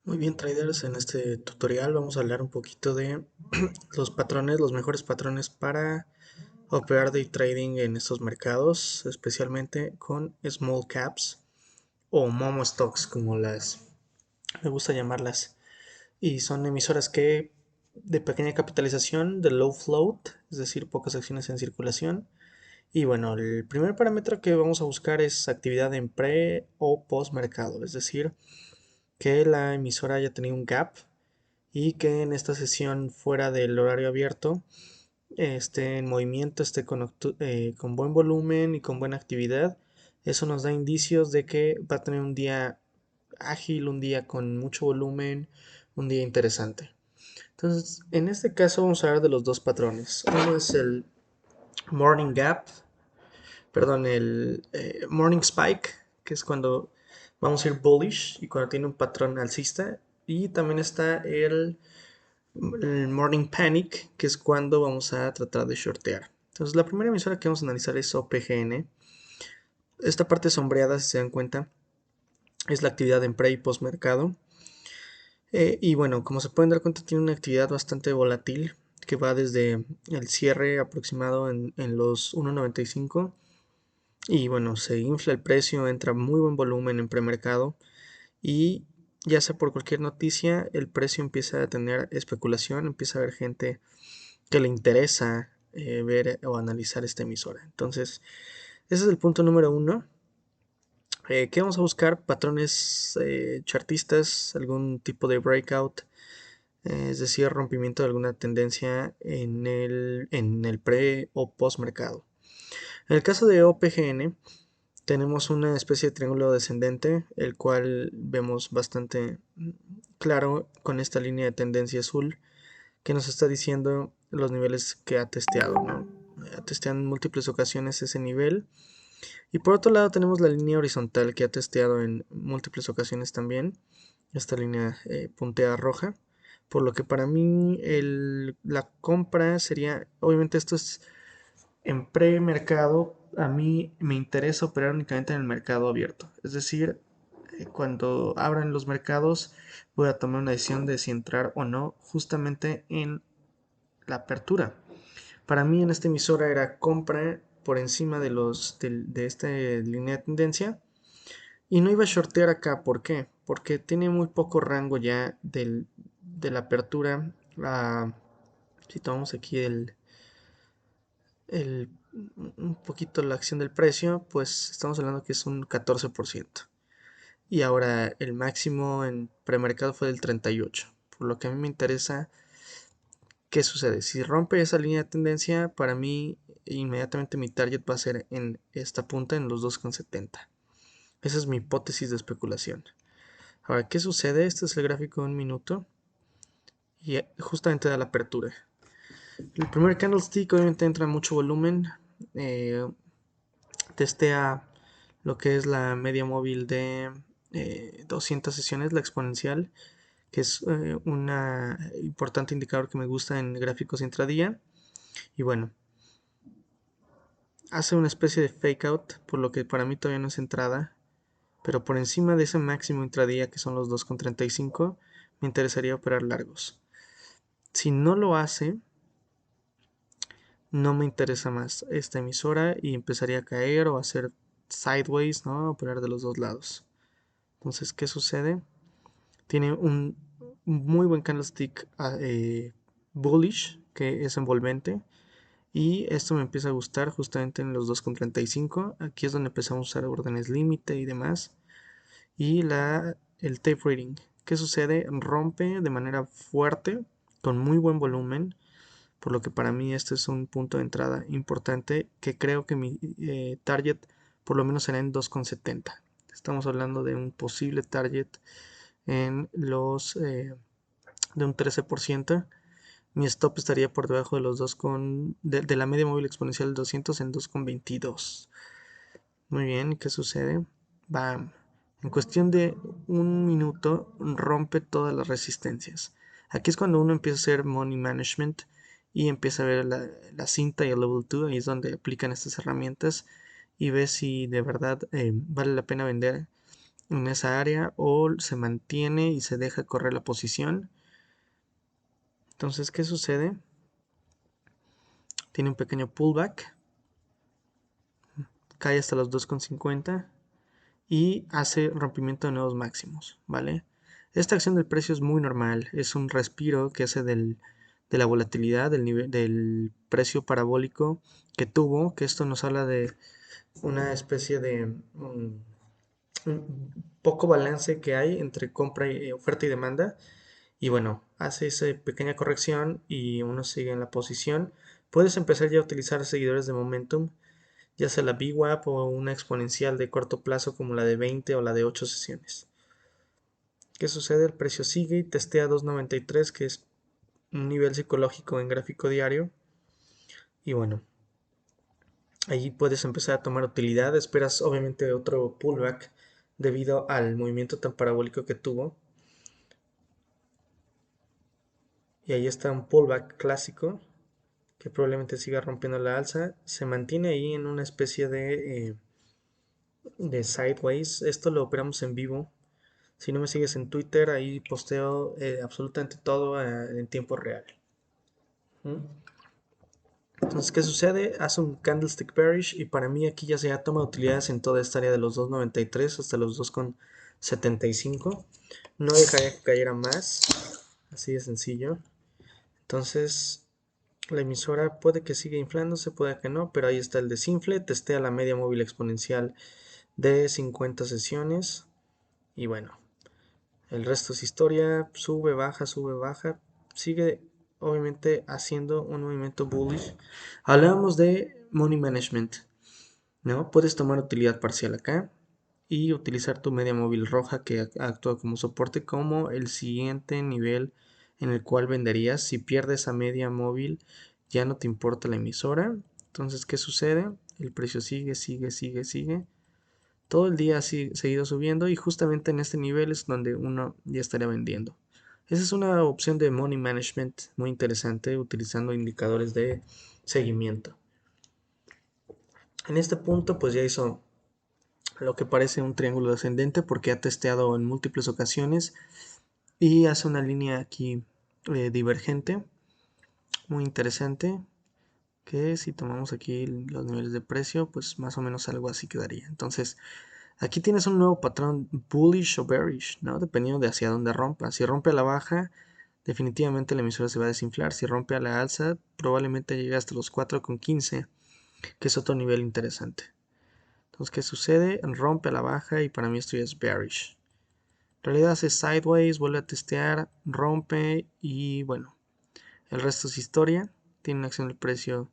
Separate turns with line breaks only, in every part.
Muy bien, traders, en este tutorial vamos a hablar un poquito de los patrones, los mejores patrones para operar day trading en estos mercados, especialmente con small caps o momo stocks, como las me gusta llamarlas. Y son emisoras que de pequeña capitalización, de low float, es decir, pocas acciones en circulación. Y bueno, el primer parámetro que vamos a buscar es actividad en pre o post mercado, es decir, que la emisora haya tenido un gap y que en esta sesión fuera del horario abierto esté en movimiento, esté con buen volumen y con buena actividad. Eso nos da indicios de que va a tener un día ágil, un día con mucho volumen, un día interesante. Entonces, en este caso vamos a hablar de los dos patrones. Uno es el Morning Gap, perdón, el Morning Spike, que es cuando vamos a ir bullish y cuando tiene un patrón alcista. Y también está el Morning Panic, que es cuando vamos a tratar de shortear. Entonces, la primera emisora que vamos a analizar es OPGN. Esta parte sombreada, si se dan cuenta, es la actividad en pre y post mercado. Y bueno, como se pueden dar cuenta, tiene una actividad bastante volátil que va desde el cierre aproximado en los 1.95 y bueno, se infla el precio, entra muy buen volumen en premercado y ya sea por cualquier noticia, el precio empieza a tener especulación, empieza a haber gente que le interesa ver o analizar esta emisora. Entonces, ese es el punto número uno. ¿Qué vamos a buscar? Patrones chartistas, algún tipo de breakout, es decir, rompimiento de alguna tendencia en el pre o post mercado. En el caso de OPGN, tenemos una especie de triángulo descendente, el cual vemos bastante claro con esta línea de tendencia azul que nos está diciendo los niveles que ha testeado, ¿no? Ha testeado en múltiples ocasiones ese nivel. Y por otro lado tenemos la línea horizontal que ha testeado en múltiples ocasiones también. Esta línea punteada roja. Por lo que para mí la compra sería, obviamente esto es en premercado, a mí me interesa operar únicamente en el mercado abierto. Es decir, cuando abran los mercados voy a tomar una decisión de si entrar o no justamente en la apertura. Para mí en esta emisora era compra por encima de esta línea de tendencia y no iba a shortear acá. ¿Por qué? Porque tiene muy poco rango ya de la apertura. Si tomamos aquí el, un poquito la acción del precio, pues estamos hablando que es un 14%. Y ahora el máximo en premercado fue del 38%. Por lo que a mí me interesa, ¿qué sucede? Si rompe esa línea de tendencia, para mí inmediatamente mi target va a ser en esta punta, en los 2,70. Esa es mi hipótesis de especulación. Ahora, ¿qué sucede? Este es el gráfico de un minuto y justamente da la apertura. El primer candlestick obviamente entra mucho volumen, eh, testea lo que es la media móvil de 200 sesiones, la exponencial, que es un importante indicador que me gusta en gráficos intradía. Y bueno, hace una especie de fake out, por lo que para mí todavía no es entrada, pero por encima de ese máximo intradía que son los 2,35 me interesaría operar largos. Si no lo hace, no me interesa más esta emisora y empezaría a caer o a hacer sideways, ¿no? A operar de los dos lados. Entonces, ¿qué sucede? Tiene un muy buen candlestick bullish, que es envolvente. Y esto me empieza a gustar justamente en los 2,35. Aquí es donde empezamos a usar órdenes límite y demás. Y el tape reading. ¿Qué sucede? Rompe de manera fuerte, con muy buen volumen. Por lo que para mí este es un punto de entrada importante que creo que mi target por lo menos será en 2,70. Estamos hablando de un posible target en de un 13%. Mi stop estaría por debajo de los de la media móvil exponencial del 200 en 2,22. Muy bien, ¿qué sucede? Bam. En cuestión de un minuto rompe todas las resistencias. Aquí es cuando uno empieza a hacer money management y empieza a ver la cinta y el level 2. Ahí es donde aplican estas herramientas y ve si de verdad vale la pena vender en esa área o se mantiene y se deja correr la posición. Entonces, ¿qué sucede? Tiene un pequeño pullback, cae hasta los 2,50 y hace rompimiento de nuevos máximos, ¿vale? Esta acción del precio es muy normal, es un respiro que hace de la volatilidad, del precio parabólico que tuvo, que esto nos habla de una especie de un poco balance que hay entre compra y oferta y demanda. Y bueno, hace esa pequeña corrección y uno sigue en la posición. Puedes empezar ya a utilizar seguidores de momentum, ya sea la VWAP o una exponencial de corto plazo como la de 20 o la de 8 sesiones. ¿Qué sucede? El precio sigue y testea 2.93, que es un nivel psicológico en gráfico diario. Y bueno, allí puedes empezar a tomar utilidad. Esperas obviamente otro pullback debido al movimiento tan parabólico que tuvo. Y ahí está un pullback clásico que probablemente siga rompiendo la alza. Se mantiene ahí en una especie de sideways. Esto lo operamos en vivo. Si no me sigues en Twitter, ahí posteo absolutamente todo en tiempo real. ¿Mm? Entonces, ¿qué sucede? Hace un candlestick bearish y para mí aquí ya se ha tomado utilidades en toda esta área de los 2.93 hasta los 2,75. No dejaría que cayera más, así de sencillo. Entonces, la emisora puede que siga inflándose, puede que no, pero ahí está el desinfle, testea la media móvil exponencial de 50 sesiones y bueno, el resto es historia, sube, baja, sigue obviamente haciendo un movimiento bullish. Hablábamos de money management, ¿no? Puedes tomar utilidad parcial acá y utilizar tu media móvil roja que actúa como soporte como el siguiente nivel en el cual venderías. Si pierdes a media móvil ya no te importa la emisora. Entonces, ¿qué sucede? El precio sigue. Todo el día ha seguido subiendo y justamente en este nivel es donde uno ya estaría vendiendo. Esa es una opción de money management muy interesante utilizando indicadores de seguimiento. En este punto pues ya hizo lo que parece un triángulo ascendente porque ha testeado en múltiples ocasiones y hace una línea aquí divergente muy interesante que si tomamos aquí los niveles de precio pues más o menos algo así quedaría. Entonces aquí tienes un nuevo patrón bullish o bearish, ¿no? Dependiendo de hacia dónde rompa. Si rompe a la baja, definitivamente la emisora se va a desinflar. Si rompe a la alza, probablemente llegue hasta los 4,15, que es otro nivel interesante. Entonces, ¿qué sucede? Rompe a la baja y para mí esto ya es bearish. En realidad hace sideways, vuelve a testear, rompe y bueno, el resto es historia. Tiene una acción del precio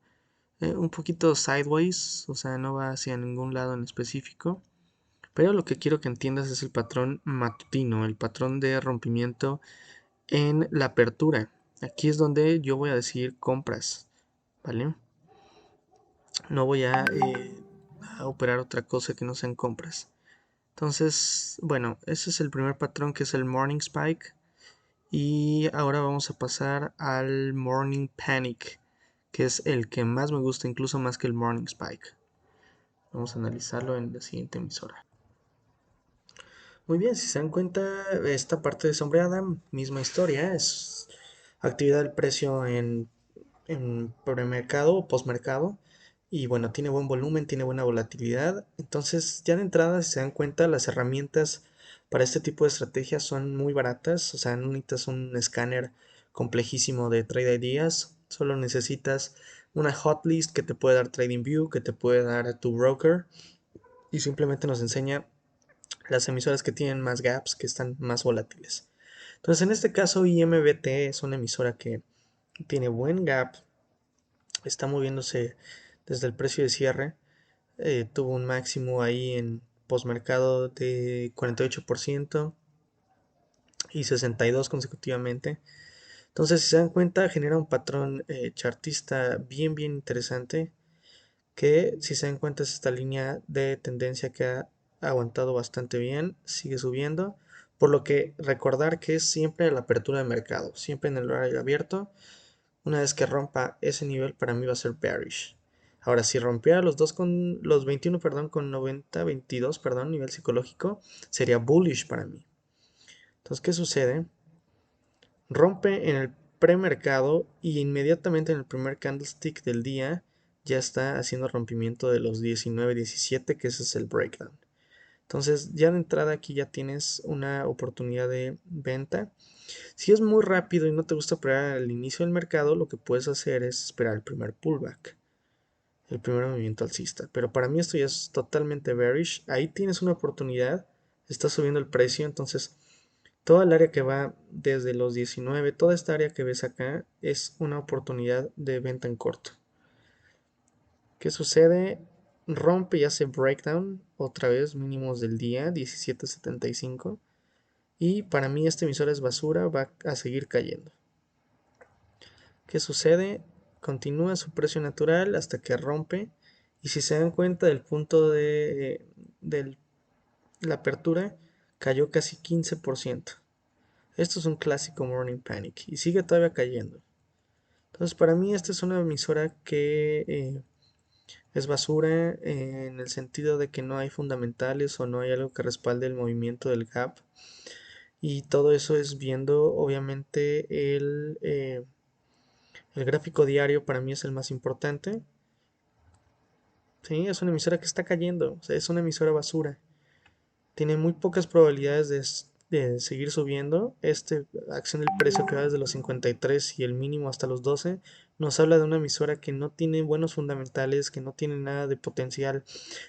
un poquito sideways, o sea, no va hacia ningún lado en específico. Pero lo que quiero que entiendas es el patrón matutino, el patrón de rompimiento en la apertura. Aquí es donde yo voy a decir compras, ¿vale? No voy a operar otra cosa que no sean compras. Entonces, bueno, ese es el primer patrón que es el Morning Spike. Y ahora vamos a pasar al Morning Panic, que es el que más me gusta, incluso más que el Morning Spike. Vamos a analizarlo en la siguiente emisora. Muy bien, si se dan cuenta, esta parte de sombreada, misma historia, es actividad del precio en premercado o postmercado. Y bueno, tiene buen volumen, tiene buena volatilidad. Entonces, ya de entrada, si se dan cuenta, las herramientas para este tipo de estrategias son muy baratas. O sea, no necesitas un escáner complejísimo de Trade Ideas. Solo necesitas una hotlist que te puede dar TradingView, que te puede dar tu broker. Y simplemente nos enseña las emisoras que tienen más gaps, que están más volátiles. Entonces, en este caso, IMBT es una emisora que tiene buen gap, está moviéndose desde el precio de cierre, tuvo un máximo ahí en postmercado de 48% y 62% consecutivamente. Entonces, si se dan cuenta, genera un patrón chartista bien interesante que si se dan cuenta es esta línea de tendencia que ha aguantado bastante bien, sigue subiendo, por lo que recordar que es siempre la apertura de mercado, siempre en el horario abierto. Una vez que rompa ese nivel para mí va a ser bearish. Ahora, si rompiera los 21, perdón, con 90, 22, perdón, nivel psicológico, sería bullish para mí. Entonces, ¿qué sucede? Rompe en el premercado y inmediatamente en el primer candlestick del día ya está haciendo rompimiento de los 19, 17, que ese es el breakdown. Entonces, ya de entrada aquí ya tienes una oportunidad de venta. Si es muy rápido y no te gusta esperar al inicio del mercado, lo que puedes hacer es esperar el primer pullback, el primer movimiento alcista. Pero para mí esto ya es totalmente bearish. Ahí tienes una oportunidad, está subiendo el precio, entonces toda el área que va desde los 19, toda esta área que ves acá es una oportunidad de venta en corto. ¿Qué sucede? Rompe y hace breakdown, otra vez mínimos del día, 17.75. Y para mí este emisor es basura, va a seguir cayendo. ¿Qué sucede? Continúa su precio natural hasta que rompe. Y si se dan cuenta del punto de la apertura, cayó casi 15%. Esto es un clásico Morning Panic y sigue todavía cayendo. Entonces para mí esta es una emisora que es basura en el sentido de que no hay fundamentales o no hay algo que respalde el movimiento del gap. Y todo eso es viendo obviamente el gráfico diario para mí es el más importante. Sí, es una emisora que está cayendo, o sea, es una emisora basura. Tiene muy pocas probabilidades de seguir subiendo. Acción del precio que va desde los 53 y el mínimo hasta los 12 nos habla de una emisora que no tiene buenos fundamentales, que no tiene nada de potencial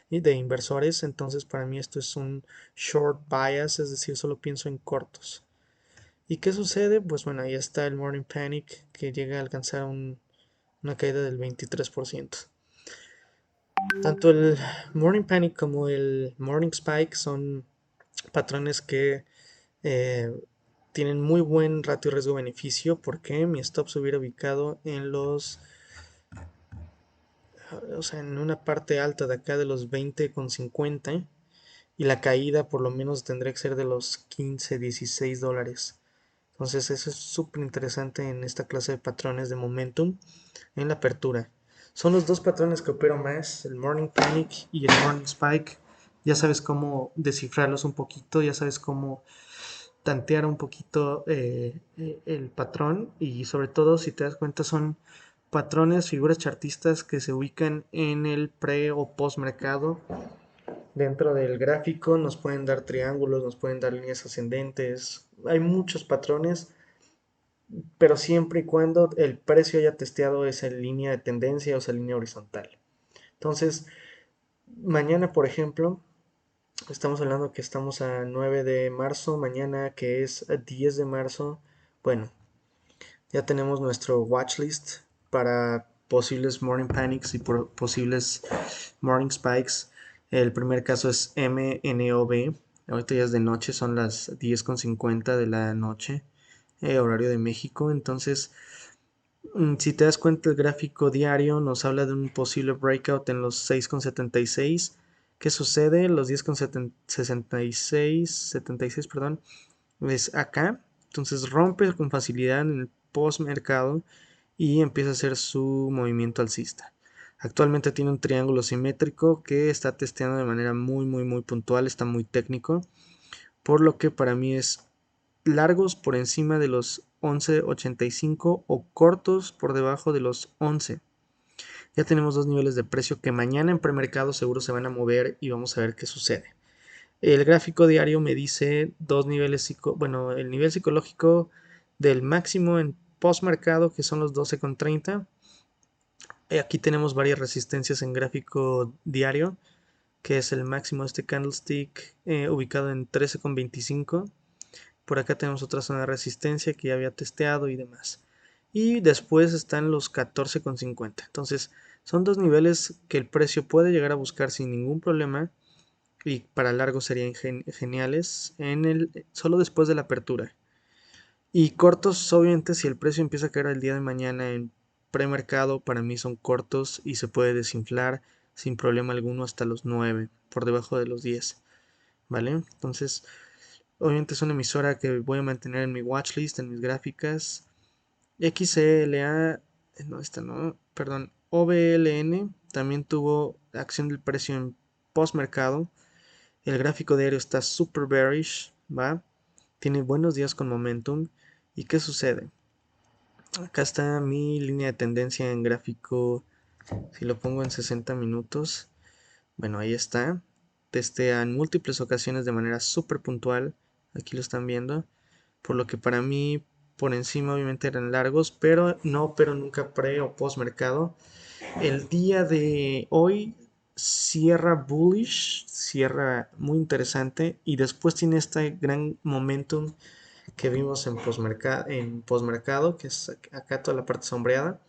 y de inversores. Entonces para mí esto es un short bias, es decir, solo pienso en cortos. ¿Y qué sucede? Pues bueno, ahí está el Morning Panic que llega a alcanzar una caída del 23%. Tanto el Morning Panic como el Morning Spike son patrones que eh, tienen muy buen ratio riesgo-beneficio porque mi stop se hubiera ubicado o sea, en una parte alta de acá de los 20,50 y la caída por lo menos tendría que ser de los 15, 16 dólares. Entonces eso es súper interesante en esta clase de patrones de momentum en la apertura. Son los dos patrones que opero más, el Morning Panic y el Morning Spike. Ya sabes cómo descifrarlos un poquito, ya sabes cómo tantear un poquito el patrón y sobre todo si te das cuenta son patrones, figuras chartistas que se ubican en el pre o post mercado. Dentro del gráfico nos pueden dar triángulos, nos pueden dar líneas ascendentes, hay muchos patrones, pero siempre y cuando el precio haya testeado esa línea de tendencia o esa línea horizontal. Entonces, mañana, por ejemplo, estamos hablando que estamos a 9 de marzo, mañana que es 10 de marzo, bueno, ya tenemos nuestro watchlist para posibles morning panics y posibles morning spikes. El primer caso es MNOB. Ahorita ya es de noche, son las 10:50 de la noche, horario de México. Entonces, si te das cuenta, el gráfico diario nos habla de un posible breakout en los 6,76. ¿Qué sucede? Los 10,66, perdón, es acá. Entonces rompe con facilidad en el post mercado y empieza a hacer su movimiento alcista. Actualmente tiene un triángulo simétrico que está testeando de manera muy muy muy puntual, está muy técnico, por lo que para mí es largos por encima de los 11.85 o cortos por debajo de los 11. Ya tenemos dos niveles de precio que mañana en premercado seguro se van a mover y vamos a ver qué sucede. El gráfico diario me dice dos niveles, bueno, el nivel psicológico del máximo en postmercado que son los 12,30. Aquí tenemos varias resistencias en gráfico diario, que es el máximo de este candlestick ubicado en 13,25. Por acá tenemos otra zona de resistencia que ya había testeado y demás. Y después están los 14,50. Entonces son dos niveles que el precio puede llegar a buscar sin ningún problema y para largo serían geniales solo después de la apertura. Y cortos, obviamente, si el precio empieza a caer el día de mañana en premercado, para mí son cortos y se puede desinflar sin problema alguno hasta los 9, por debajo de los 10, ¿vale? Entonces, obviamente es una emisora que voy a mantener en mi watchlist, en mis gráficas. XLA, no, esta no, perdón, OBLN también tuvo acción del precio en postmercado. El gráfico diario está super bearish, ¿va? Tiene buenos días con momentum. ¿Y qué sucede? Acá está mi línea de tendencia en gráfico. Si lo pongo en 60 minutos, bueno, ahí está. Testea en múltiples ocasiones de manera súper puntual. Aquí lo están viendo. Por lo que para mí, por encima obviamente eran largos, pero no, pero nunca pre o post mercado. El día de hoy cierra bullish, cierra muy interesante y después tiene este gran momentum que vimos en postmercado, que es acá toda la parte sombreada.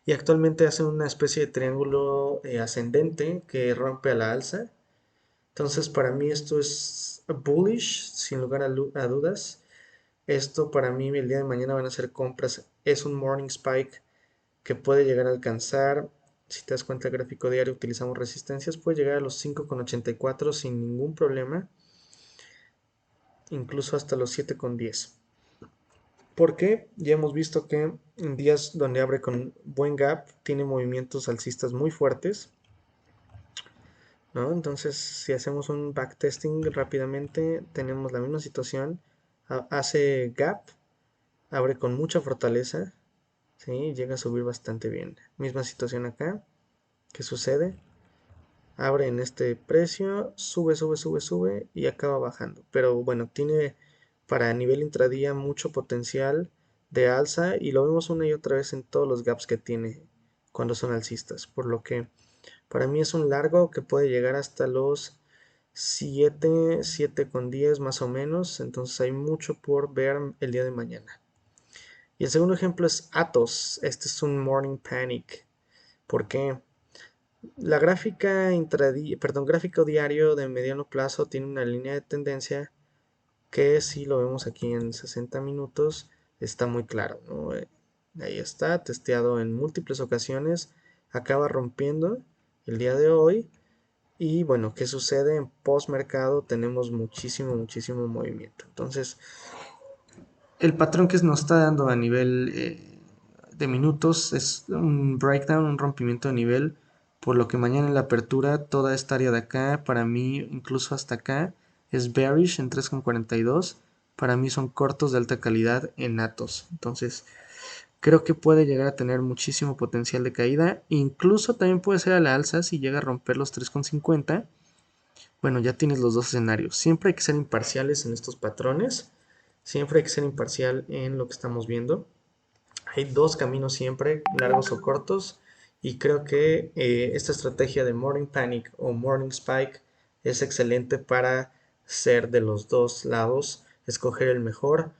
Y actualmente hace una especie de triángulo ascendente que rompe a la alza. Entonces para mí esto es bullish, sin lugar a dudas. Esto para mí el día de mañana van a ser compras. Es un morning spike que puede llegar a alcanzar, si te das cuenta el gráfico diario utilizamos resistencias, puede llegar a los 5,84 sin ningún problema, incluso hasta los 7,10. Porque ya hemos visto que en días donde abre con buen gap tiene movimientos alcistas muy fuertes, ¿no? Entonces, si hacemos un backtesting rápidamente, tenemos la misma situación. Hace gap, abre con mucha fortaleza, ¿sí? Llega a subir bastante bien. Misma situación acá. ¿Qué sucede? Abre en este precio, sube, sube, sube, sube y acaba bajando. Pero bueno, tiene para nivel intradía mucho potencial de alza y lo vemos una y otra vez en todos los gaps que tiene cuando son alcistas. Por lo que para mí es un largo que puede llegar hasta los 7, 7,10 más o menos. Entonces hay mucho por ver el día de mañana. Y el segundo ejemplo es Atos. Este es un Morning Panic. ¿Por qué? La gráfica gráfico diario de mediano plazo tiene una línea de tendencia que si lo vemos aquí en 60 minutos está muy claro, ¿no? Ahí está, testeado en múltiples ocasiones, acaba rompiendo el día de hoy y bueno, ¿qué sucede? En post mercado tenemos muchísimo, muchísimo movimiento. Entonces, el patrón que nos está dando a nivel de minutos es un breakdown, un rompimiento de nivel, por lo que mañana en la apertura toda esta área de acá, para mí incluso hasta acá, es bearish en 3,42. Para mí son cortos de alta calidad en Atos. Entonces, creo que puede llegar a tener muchísimo potencial de caída. Incluso también puede ser a la alza si llega a romper los 3,50. Bueno, ya tienes los dos escenarios. Siempre hay que ser imparciales en estos patrones. Siempre hay que ser imparcial en lo que estamos viendo. Hay dos caminos siempre, largos o cortos. Y creo que esta estrategia de Morning Panic o Morning Spike es excelente para ser de los dos lados, escoger el mejor.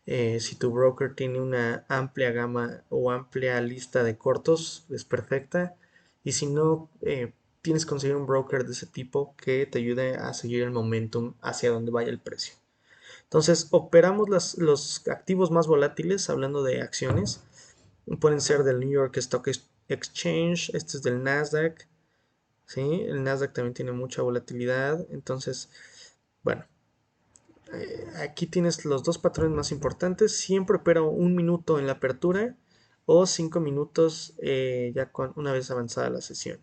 Si tu broker tiene una amplia gama o amplia lista de cortos, es perfecta. Y si no, tienes que conseguir un broker de ese tipo que te ayude a seguir el momentum hacia donde vaya el precio. Entonces, operamos los activos más volátiles, hablando de acciones. Pueden ser del New York Stock Exchange, este es del Nasdaq, ¿sí? El Nasdaq también tiene mucha volatilidad. Entonces, bueno, aquí tienes los dos patrones más importantes. Siempre opera un minuto en la apertura o 5 minutos ya una vez avanzada la sesión.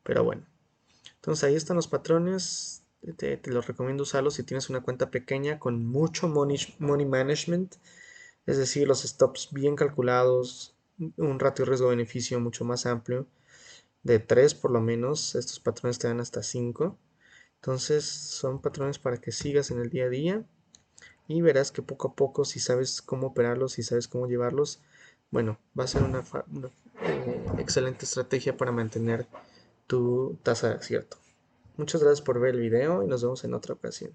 Pero bueno, entonces ahí están los patrones. Te los recomiendo usarlos si tienes una cuenta pequeña con mucho money management. Es decir, los stops bien calculados, un ratio riesgo-beneficio mucho más amplio, de 3 por lo menos. Estos patrones te dan hasta 5. Entonces son patrones para que sigas en el día a día y verás que poco a poco, si sabes cómo operarlos, si sabes cómo llevarlos, bueno, va a ser una excelente estrategia para mantener tu tasa de acierto. Muchas gracias por ver el video y nos vemos en otra ocasión.